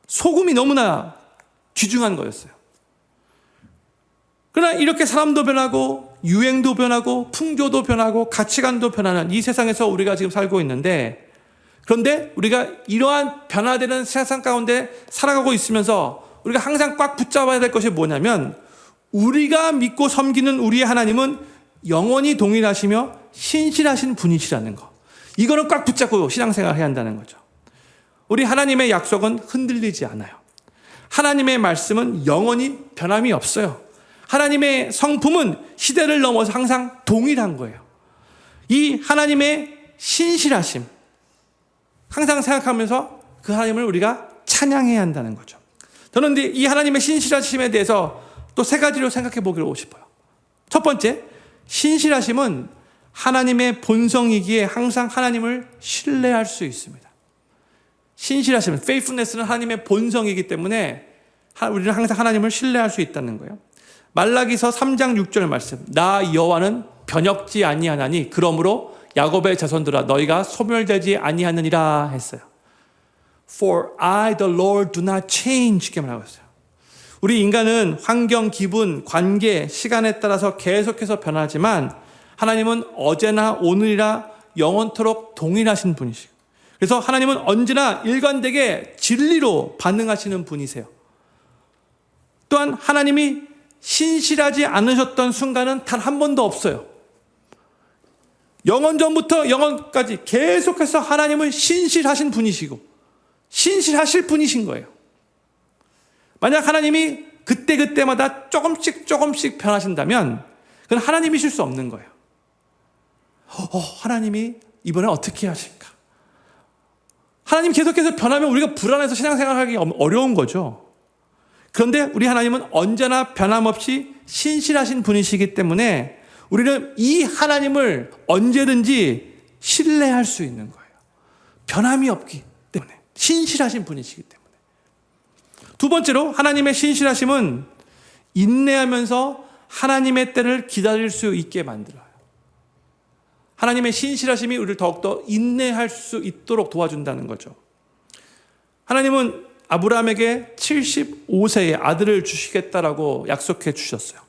소금이 너무나 귀중한 거였어요. 그러나 이렇게 사람도 변하고 유행도 변하고 풍조도 변하고 가치관도 변하는 이 세상에서 우리가 지금 살고 있는데, 그런데 우리가 이러한 변화되는 세상 가운데 살아가고 있으면서 우리가 항상 꽉 붙잡아야 될 것이 뭐냐면, 우리가 믿고 섬기는 우리의 하나님은 영원히 동일하시며 신실하신 분이시라는 거. 이거는 꽉 붙잡고 신앙생활을 해야 한다는 거죠. 우리 하나님의 약속은 흔들리지 않아요. 하나님의 말씀은 영원히 변함이 없어요. 하나님의 성품은 시대를 넘어서 항상 동일한 거예요. 이 하나님의 신실하심, 항상 생각하면서 그 하나님을 우리가 찬양해야 한다는 거죠. 저는 이 하나님의 신실하심에 대해서 또 세 가지로 생각해 보기로 싶어요. 첫 번째, 신실하심은 하나님의 본성이기에 항상 하나님을 신뢰할 수 있습니다. 신실하심은, faithfulness는 하나님의 본성이기 때문에 우리는 항상 하나님을 신뢰할 수 있다는 거예요. 말라기서 3장 6절 말씀, 나 여호와는 변혁지 아니하나니 그러므로 야곱의 자손들아 너희가 소멸되지 아니하느니라 했어요. For I the Lord do not change 이렇게 말하고 있어요. 우리 인간은 환경, 기분, 관계, 시간에 따라서 계속해서 변하지만 하나님은 어제나 오늘이라 영원토록 동일하신 분이시고, 그래서 하나님은 언제나 일관되게 진리로 반응하시는 분이세요. 또한 하나님이 신실하지 않으셨던 순간은 단 한 번도 없어요. 영원전부터 영원까지 계속해서 하나님은 신실하신 분이시고 신실하실 분이신 거예요. 만약 하나님이 그때그때마다 조금씩 변하신다면 그건 하나님이실 수 없는 거예요. 하나님이 이번에 어떻게 하실까? 하나님 계속해서 변하면 우리가 불안해서 신앙생활하기 어려운 거죠. 그런데 우리 하나님은 언제나 변함없이 신실하신 분이시기 때문에 우리는 이 하나님을 언제든지 신뢰할 수 있는 거예요. 변함이 없기 때문에. 신실하신 분이시기 때문에. 두 번째로 하나님의 신실하심은 인내하면서 하나님의 때를 기다릴 수 있게 만들어요. 하나님의 신실하심이 우리를 더욱더 인내할 수 있도록 도와준다는 거죠. 하나님은 아브라함에게 75세의 아들을 주시겠다라고 약속해 주셨어요.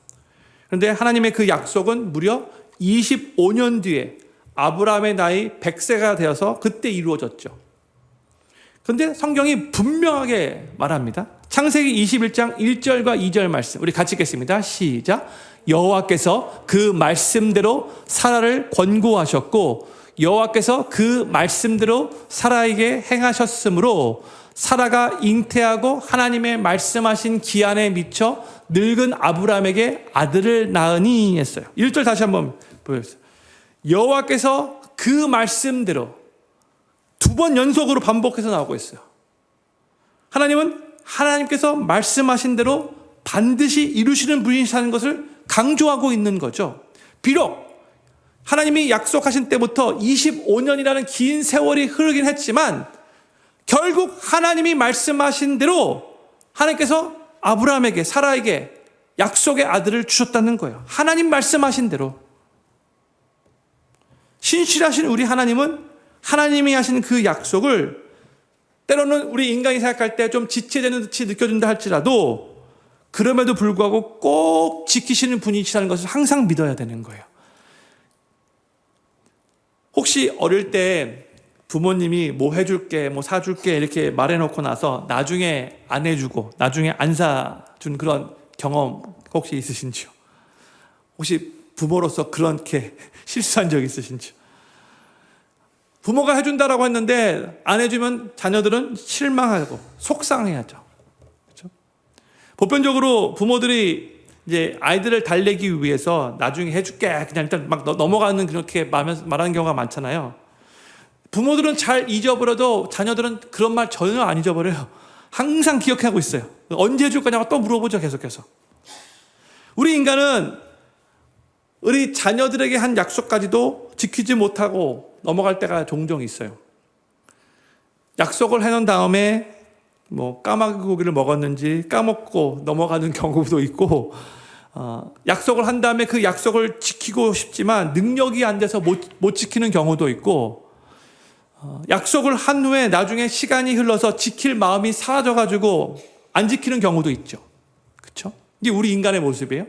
그런데 하나님의 그 약속은 무려 25년 뒤에 아브라함의 나이 100세가 되어서 그때 이루어졌죠. 그런데 성경이 분명하게 말합니다. 창세기 21장 1절과 2절 말씀 우리 같이 읽겠습니다. 시작. 여호와께서 그 말씀대로 사라를 권고하셨고 여호와께서 그 말씀대로 사라에게 행하셨으므로 사라가 잉태하고 하나님의 말씀하신 기한에 미쳐 늙은 아브라함에게 아들을 낳으니 했어요. 1절 다시 한번 보여주세요. 여호와께서 그 말씀대로 두 번 연속으로 반복해서 나오고 있어요. 하나님은 하나님께서 말씀하신 대로 반드시 이루시는 분이시라는 것을 강조하고 있는 거죠. 비록 하나님이 약속하신 때부터 25년이라는 긴 세월이 흐르긴 했지만 결국 하나님이 말씀하신 대로 하나님께서 아브라함에게 사라에게 약속의 아들을 주셨다는 거예요. 하나님 말씀하신 대로. 신실하신 우리 하나님은 하나님이 하신 그 약속을 때로는 우리 인간이 생각할 때 좀 지체되는 듯이 느껴진다 할지라도 그럼에도 불구하고 꼭 지키시는 분이시라는 것을 항상 믿어야 되는 거예요. 혹시 어릴 때 부모님이 뭐 해줄게, 뭐 사줄게 이렇게 말해놓고 나서 나중에 안 해주고 나중에 안 사준 그런 경험 혹시 있으신지요? 혹시 부모로서 그렇게 실수한 적 있으신지요? 부모가 해준다라고 했는데 안 해주면 자녀들은 실망하고 속상해하죠. 그렇죠? 보편적으로 부모들이 이제 아이들을 달래기 위해서 나중에 해줄게 그냥 일단 막 넘어가는 그렇게 말하는 경우가 많잖아요. 부모들은 잘 잊어버려도 자녀들은 그런 말 전혀 안 잊어버려요. 항상 기억하고 있어요. 언제 해줄 거냐고 또 물어보죠, 계속해서. 우리 인간은 우리 자녀들에게 한 약속까지도 지키지 못하고 넘어갈 때가 종종 있어요. 약속을 해놓은 다음에 뭐 까마귀 고기를 먹었는지 까먹고 넘어가는 경우도 있고, 약속을 한 다음에 그 약속을 지키고 싶지만 능력이 안 돼서 못 지키는 경우도 있고, 약속을 한 후에 나중에 시간이 흘러서 지킬 마음이 사라져가지고 안 지키는 경우도 있죠. 그렇죠? 이게 우리 인간의 모습이에요.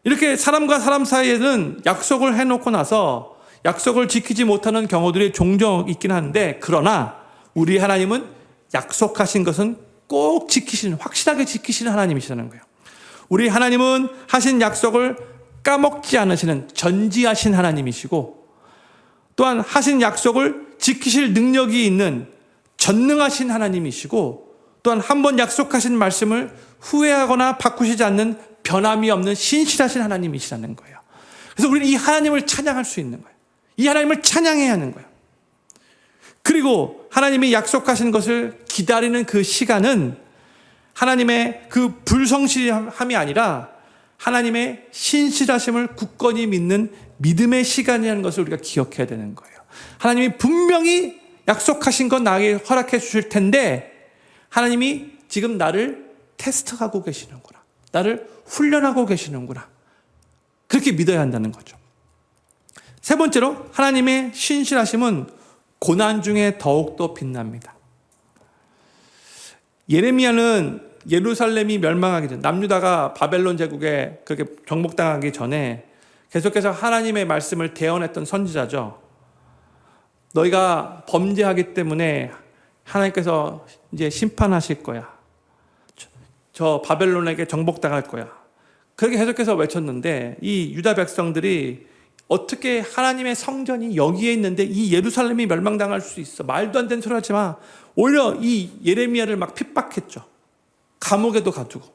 이렇게 사람과 사람 사이에는 약속을 해놓고 나서 약속을 지키지 못하는 경우들이 종종 있긴 한데, 그러나 우리 하나님은 약속하신 것은 꼭 지키시는, 확실하게 지키시는 하나님이시라는 거예요. 우리 하나님은 하신 약속을 까먹지 않으시는 전지하신 하나님이시고, 또한 하신 약속을 지키실 능력이 있는 전능하신 하나님이시고, 또한 한번 약속하신 말씀을 후회하거나 바꾸시지 않는 변함이 없는 신실하신 하나님이시라는 거예요. 그래서 우리는 이 하나님을 찬양할 수 있는 거예요. 이 하나님을 찬양해야 하는 거예요. 그리고 하나님이 약속하신 것을 기다리는 그 시간은 하나님의 그 불성실함이 아니라 하나님의 신실하심을 굳건히 믿는 믿음의 시간이라는 것을 우리가 기억해야 되는 거예요. 하나님이 분명히 약속하신 건 나에게 허락해 주실 텐데 하나님이 지금 나를 테스트하고 계시는구나. 나를 훈련하고 계시는구나. 그렇게 믿어야 한다는 거죠. 세 번째로 하나님의 신실하심은 고난 중에 더욱더 빛납니다. 예레미야는 예루살렘이 멸망하기 전, 남유다가 바벨론 제국에 그렇게 정복당하기 전에 계속해서 하나님의 말씀을 대언했던 선지자죠. 너희가 범죄하기 때문에 하나님께서 이제 심판하실 거야. 저 바벨론에게 정복당할 거야. 그렇게 계속해서 외쳤는데 이 유다 백성들이 어떻게 하나님의 성전이 여기에 있는데 이 예루살렘이 멸망당할 수 있어. 말도 안 되는 소리 하지 마. 오히려 이 예레미야를 막 핍박했죠. 감옥에도 가두고.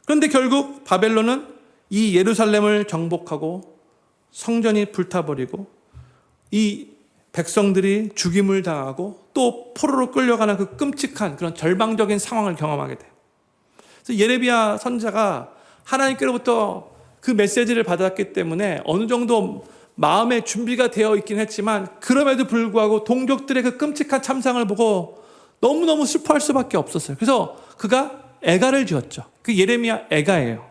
그런데 결국 바벨론은 이 예루살렘을 정복하고 성전이 불타버리고 이 백성들이 죽임을 당하고 또 포로로 끌려가는 그 끔찍한 그런 절망적인 상황을 경험하게 돼요. 그래서 예레미야 선지자가 하나님께로부터 그 메시지를 받았기 때문에 어느 정도 마음의 준비가 되어 있긴 했지만 그럼에도 불구하고 동족들의 그 끔찍한 참상을 보고 너무너무 슬퍼할 수밖에 없었어요. 그래서 그가 애가를 지었죠. 그 예레미야 애가예요.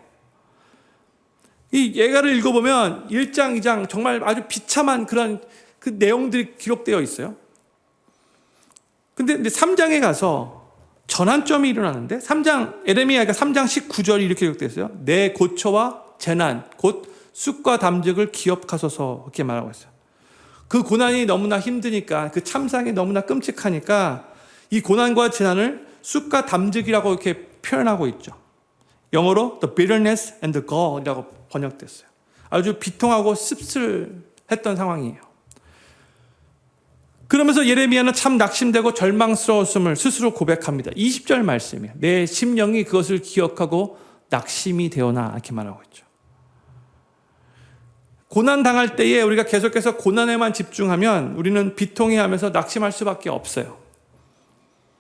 이 애가를 읽어보면 1장, 2장 정말 아주 비참한 그런 그 내용들이 기록되어 있어요. 근데 3장에 가서 전환점이 일어나는데 3장, 예레미야가 3장 19절이 이렇게 기록되어 있어요. 내 고초와 재난, 곧 쑥과 담즙을 기억하소서 이렇게 말하고 있어요. 그 고난이 너무나 힘드니까 그 참상이 너무나 끔찍하니까 이 고난과 재난을 쑥과 담즙이라고 이렇게 표현하고 있죠. 영어로 the bitterness and the gall이라고 번역됐어요. 아주 비통하고 씁쓸했던 상황이에요. 그러면서 예레미야는 참 낙심되고 절망스러웠음을 스스로 고백합니다. 20절 말씀이에요. 내 심령이 그것을 기억하고 낙심이 되어나 이렇게 말하고 있죠. 고난 당할 때에 우리가 계속해서 고난에만 집중하면 우리는 비통해하면서 낙심할 수밖에 없어요.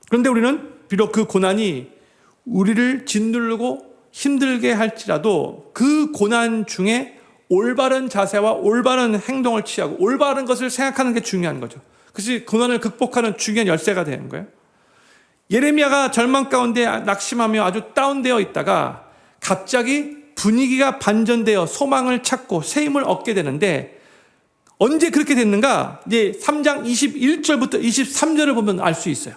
그런데 우리는 비록 그 고난이 우리를 짓누르고 힘들게 할지라도 그 고난 중에 올바른 자세와 올바른 행동을 취하고 올바른 것을 생각하는 게 중요한 거죠. 그것이 고난을 극복하는 중요한 열쇠가 되는 거예요. 예레미야가 절망 가운데 낙심하며 아주 다운되어 있다가 갑자기 분위기가 반전되어 소망을 찾고 새 힘을 얻게 되는데 언제 그렇게 됐는가? 이제 3장 21절부터 23절을 보면 알 수 있어요.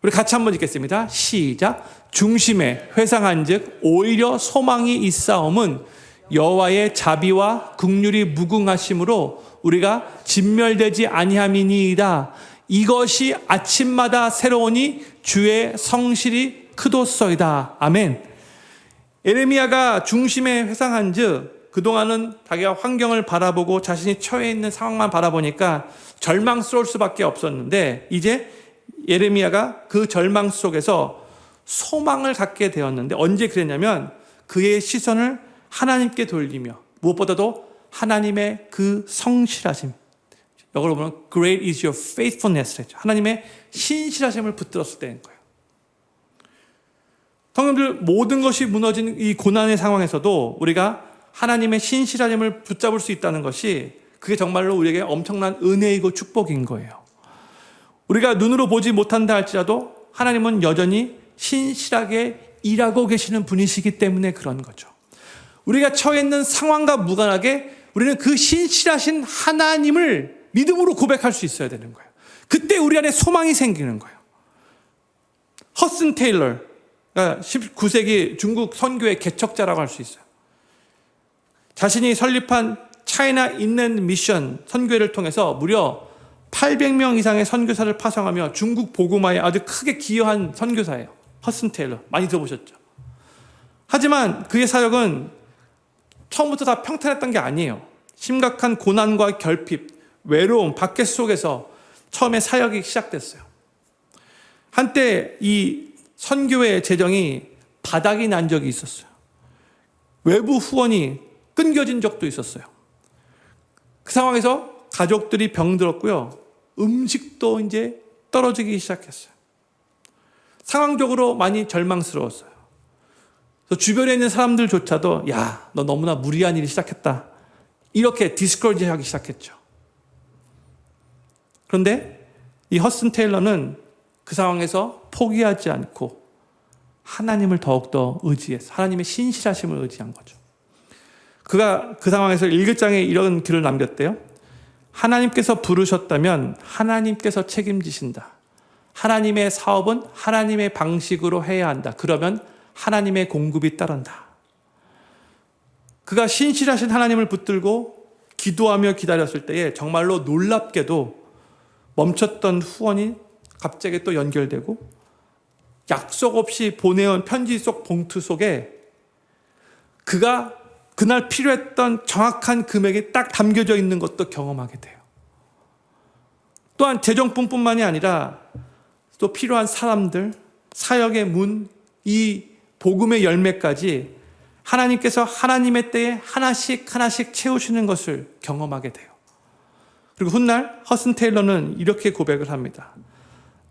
우리 같이 한번 읽겠습니다. 시작. 중심에 회상한즉 오히려 소망이 있사옴은 여호와의 자비와 긍휼이 무궁하심으로 우리가 진멸되지 아니함이니이다. 이것이 아침마다 새로우니 주의 성실이 크도소이다. 아멘. 예레미야가 중심에 회상한즉 그동안은 자기가 환경을 바라보고 자신이 처해 있는 상황만 바라보니까 절망스러울 수밖에 없었는데 이제 예레미야가 그 절망 속에서 소망을 갖게 되었는데 언제 그랬냐면 그의 시선을 하나님께 돌리며 무엇보다도 하나님의 그 성실하심, 영어로 보면 Great is your faithfulness, 하나님의 신실하심을 붙들었을 때인 거예요. 성도들, 모든 것이 무너진 이 고난의 상황에서도 우리가 하나님의 신실하심을 붙잡을 수 있다는 것이 그게 정말로 우리에게 엄청난 은혜이고 축복인 거예요. 우리가 눈으로 보지 못한다 할지라도 하나님은 여전히 신실하게 일하고 계시는 분이시기 때문에 그런 거죠. 우리가 처해 있는 상황과 무관하게 우리는 그 신실하신 하나님을 믿음으로 고백할 수 있어야 되는 거예요. 그때 우리 안에 소망이 생기는 거예요. 허슨 테일러, 19세기 중국 선교의 개척자라고 할 수 있어요. 자신이 설립한 차이나 인랜드 미션 선교회를 통해서 무려 800명 이상의 선교사를 파송하며 중국 복음화에 아주 크게 기여한 선교사예요. 허슨 테일러, 많이 들어보셨죠? 하지만 그의 사역은 처음부터 다 평탄했던 게 아니에요. 심각한 고난과 결핍, 외로움, 박해 속에서 처음에 사역이 시작됐어요. 한때 이 선교회 재정이 바닥이 난 적이 있었어요. 외부 후원이 끊겨진 적도 있었어요. 그 상황에서 가족들이 병들었고요. 음식도 이제 떨어지기 시작했어요. 상황적으로 많이 절망스러웠어요. 그래서 주변에 있는 사람들조차도 야, 너 너무나 무리한 일이 시작했다. 이렇게 디스커리지 하기 시작했죠. 그런데 이 허슨 테일러는 그 상황에서 포기하지 않고 하나님을 더욱더 의지해서 하나님의 신실하심을 의지한 거죠. 그가 그 상황에서 1장에 이런 글을 남겼대요. 하나님께서 부르셨다면 하나님께서 책임지신다. 하나님의 사업은 하나님의 방식으로 해야 한다. 그러면 하나님의 공급이 따른다. 그가 신실하신 하나님을 붙들고 기도하며 기다렸을 때에 정말로 놀랍게도 멈췄던 후원이 갑자기 또 연결되고 약속 없이 보내온 편지 속 봉투 속에 그가 그날 필요했던 정확한 금액이 딱 담겨져 있는 것도 경험하게 돼요. 또한 재정뿐만이 아니라 또 필요한 사람들, 사역의 문, 이 복음의 열매까지 하나님께서 하나님의 때에 하나씩 채우시는 것을 경험하게 돼요. 그리고 훗날 허슨 테일러는 이렇게 고백을 합니다.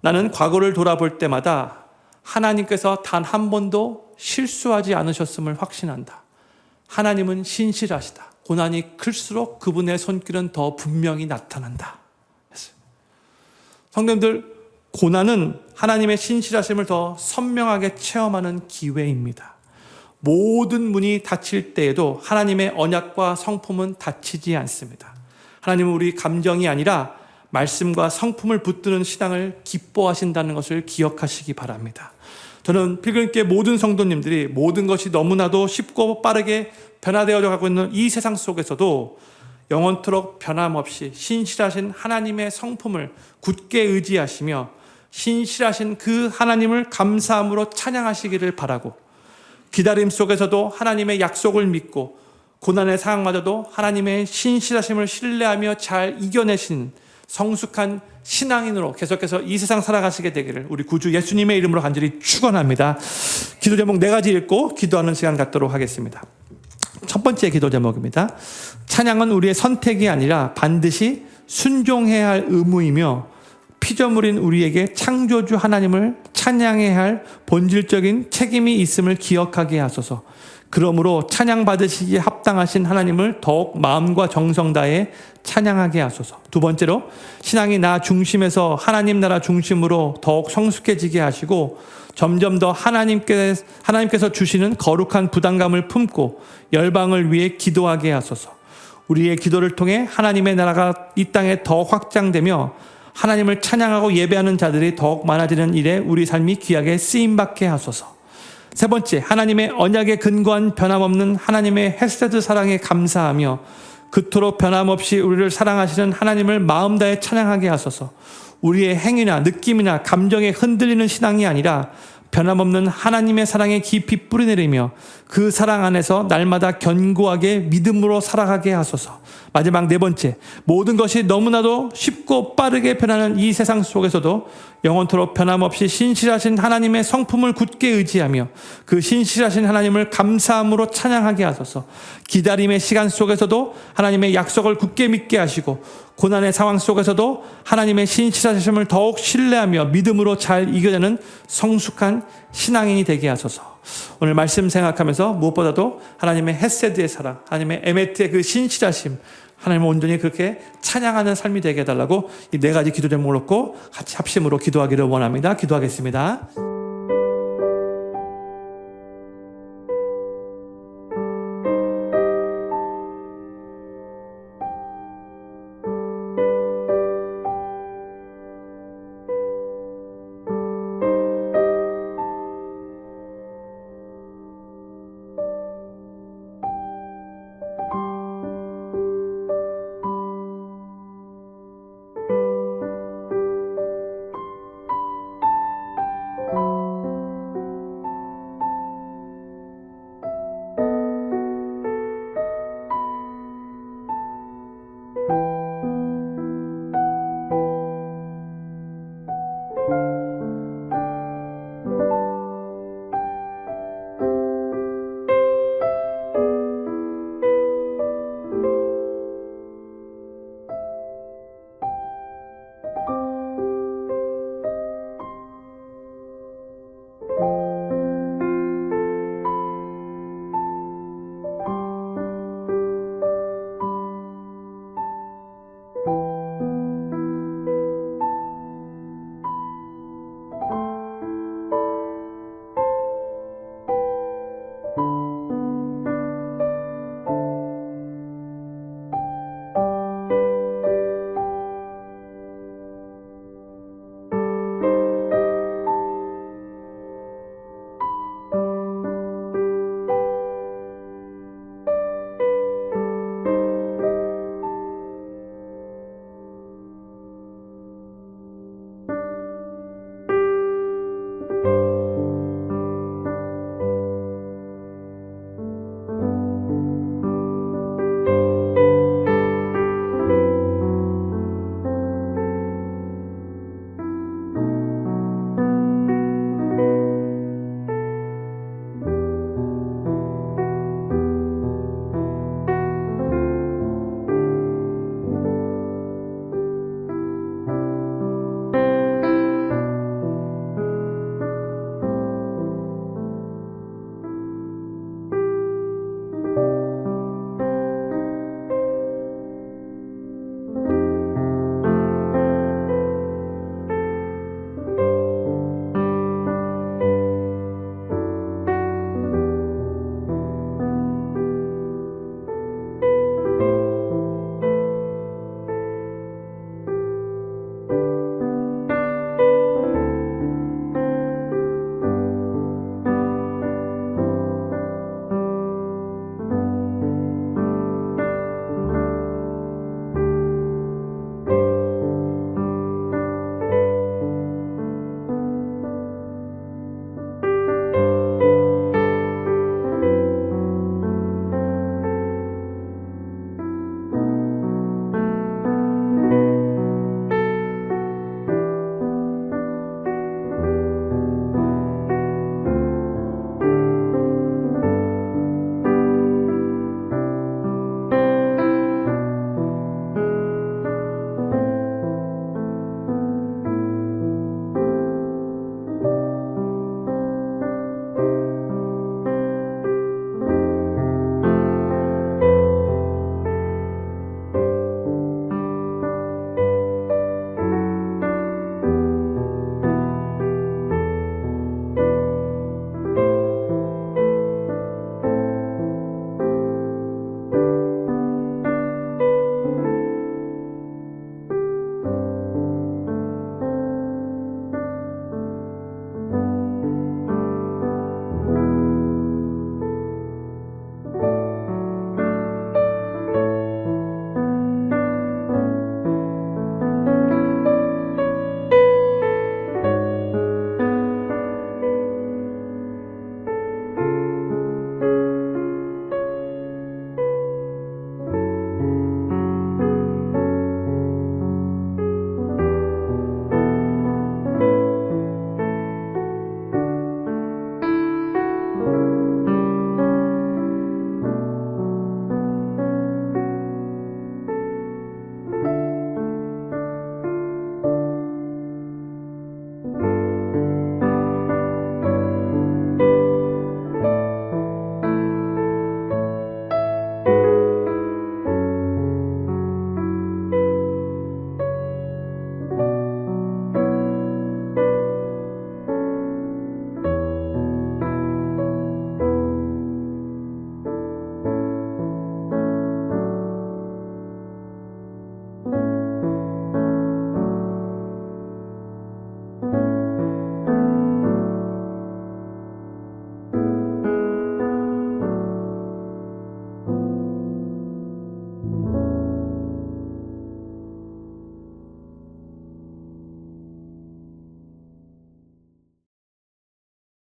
나는 과거를 돌아볼 때마다 하나님께서 단 한 번도 실수하지 않으셨음을 확신한다. 하나님은 신실하시다. 고난이 클수록 그분의 손길은 더 분명히 나타난다. 성도님들, 고난은 하나님의 신실하심을 더 선명하게 체험하는 기회입니다. 모든 문이 닫힐 때에도 하나님의 언약과 성품은 닫히지 않습니다. 하나님은 우리 감정이 아니라 말씀과 성품을 붙드는 신앙을 기뻐하신다는 것을 기억하시기 바랍니다. 저는 필그림교회 모든 성도님들이 모든 것이 너무나도 쉽고 빠르게 변화되어져 가고 있는 이 세상 속에서도 영원토록 변함없이 신실하신 하나님의 성품을 굳게 의지하시며 신실하신 그 하나님을 감사함으로 찬양하시기를 바라고, 기다림 속에서도 하나님의 약속을 믿고 고난의 상황마저도 하나님의 신실하심을 신뢰하며 잘 이겨내신 성숙한 신앙인으로 계속해서 이 세상 살아가시게 되기를 우리 구주 예수님의 이름으로 간절히 축원합니다. 기도 제목 4가지 읽고 기도하는 시간 갖도록 하겠습니다. 첫 번째 기도 제목입니다. 찬양은 우리의 선택이 아니라 반드시 순종해야 할 의무이며 피조물인 우리에게 창조주 하나님을 찬양해야 할 본질적인 책임이 있음을 기억하게 하소서. 그러므로 찬양받으시기에 합당하신 하나님을 더욱 마음과 정성 다해 찬양하게 하소서. 두 번째로, 신앙이 나 중심에서 하나님 나라 중심으로 더욱 성숙해지게 하시고 점점 더 하나님께서 주시는 거룩한 부담감을 품고 열방을 위해 기도하게 하소서. 우리의 기도를 통해 하나님의 나라가 이 땅에 더 확장되며 하나님을 찬양하고 예배하는 자들이 더욱 많아지는 일에 우리 삶이 귀하게 쓰임받게 하소서. 세 번째, 하나님의 언약에 근거한 변함없는 하나님의 헤세드 사랑에 감사하며 그토록 변함없이 우리를 사랑하시는 하나님을 마음 다해 찬양하게 하소서. 우리의 행위나 느낌이나 감정에 흔들리는 신앙이 아니라 변함없는 하나님의 사랑에 깊이 뿌리내리며 그 사랑 안에서 날마다 견고하게 믿음으로 살아가게 하소서. 마지막 네 번째, 모든 것이 너무나도 쉽고 빠르게 변하는 이 세상 속에서도 영원토록 변함없이 신실하신 하나님의 성품을 굳게 의지하며 그 신실하신 하나님을 감사함으로 찬양하게 하소서. 기다림의 시간 속에서도 하나님의 약속을 굳게 믿게 하시고 고난의 상황 속에서도 하나님의 신실하심을 더욱 신뢰하며 믿음으로 잘 이겨내는 성숙한 신앙인이 되게 하소서. 오늘 말씀 생각하면서 무엇보다도 하나님의 헤세드의 사랑, 하나님의 에메트의 그 신실하심, 하나님을 온전히 그렇게 찬양하는 삶이 되게 해달라고 이 4가지 기도 제목을 놓고 같이 합심으로 기도하기를 원합니다. 기도하겠습니다.